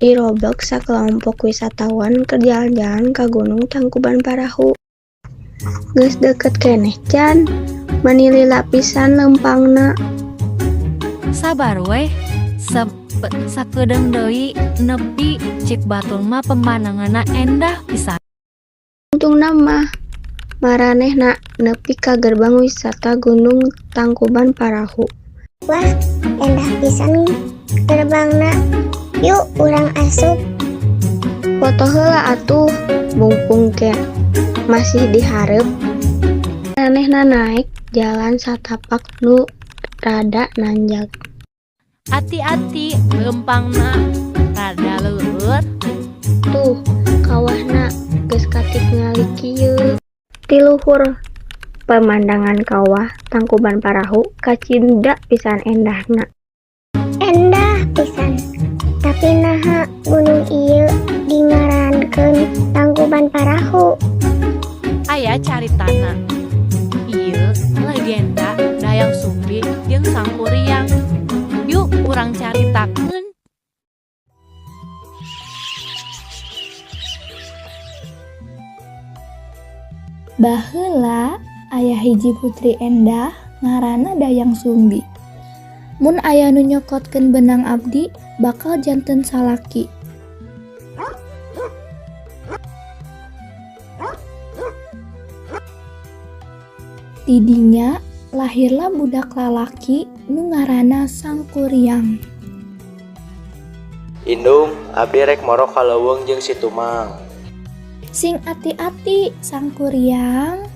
Dirobek sakelompok wisatawan keur jalan-jalan ka Gunung Tangkuban Parahu. Geus deukeut keneh can, manilila pisan lempangna. Sabar weh, sakedeung deui nepi cik batur mah pemandanganna endah pisan. Untungna mah maranehna nepi ka gerbang wisata Gunung Tangkuban Parahu. Wah, endah pisan gerbangna. Yuk urang asup. Foto heula atuh, mumpung masih dihareup. Maranehna naek jalan satapak nu rada nanjak. Hati-hati lempangna rada leueur. Tuh, kawahna geus katik ngali kieu. Ti luhur pemandangan kawah Tangkuban Parahu kacinda pisan endahna. Endah pisan. Tapi naha gunung ieu dingarankeun Tangkuban Parahu? Aya caritana. Ieu legenda Dayang Sumbi jeung Sangkuriang. Yuk urang caritakeun. Baheula aya hiji putri endah ngaranna Dayang Sumbi. Mun aya nu nyokotkeun benang abdi bakal janten salaki. Tidinya lahirlah budak lalaki nu ngaranna Sangkuriang. Indung, abdi rek moro ka leuweung jeung si Tumang. Sing ati-ati Sangkuriang.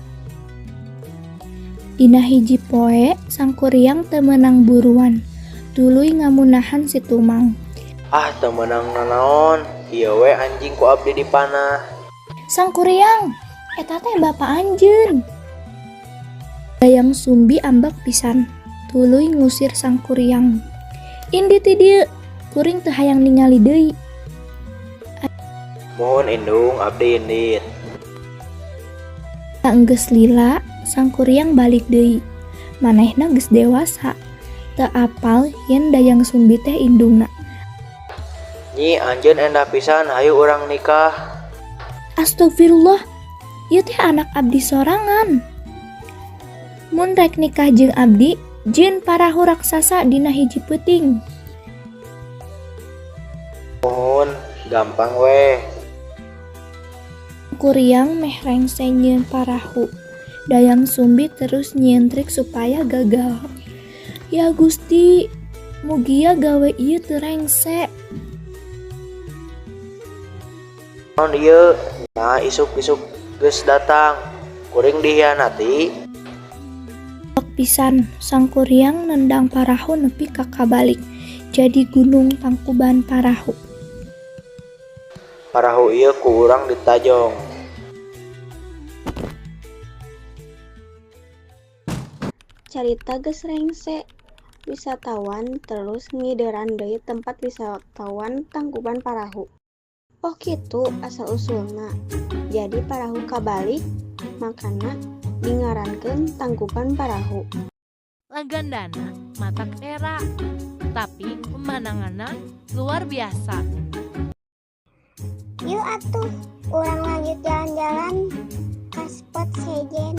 Dina hiji poe Sangkuriang teu meunang buruan, tuluy ngamunahan si Tumang. Ah, teu meunang nanaon, ieu we anjing ku abdi dipanah. Sangkuriang, eta teh bapa anjeun. Dayang Sumbi ambek pisan, tuluy ngusir Sangkuriang. Indi ti dieu, kuring teu hayang ningali deui. Mohon indung, abdi indit. Geus lila, Sangkuriang balik deui. Manehna geus dewasa, teu apal yen Dayang Sumbi teh indungna. Nyi, anjeun endah pisan, hayu urang nikah. Astagfirullah, ieu teh anak abdi sorangan. Mun rek nikah jeung abdi, jieun parahu raksasa dina hiji peuting. Mohon, gampang weh. Sangkuriang meh rengse nyieun parahu. Dayang Sumbi terus nyieun trik supaya gagal. Ya Gusti, mugia gawe ieu teu rengse. Naon ieu? Nah, isuk-isuk geus datang. Kuring dihianati. Pisan Sangkuriang nendang parahu nepi ka kabalik. Jadi Gunung Tangkuban Parahu. Parahu ieu ku urang ditajong. Carita geus rengse. Wisatawan terus ngideran deui tempat wisatawan Tangkuban Parahu. Oh kitu asal usulna. Jadi parahu kabalik, makana dingarankeun Tangkuban Parahu. Legendana matak era, tapi pemandanganna luar biasa. Yuk atuh, urang lanjut jalan-jalan ka spot sejen.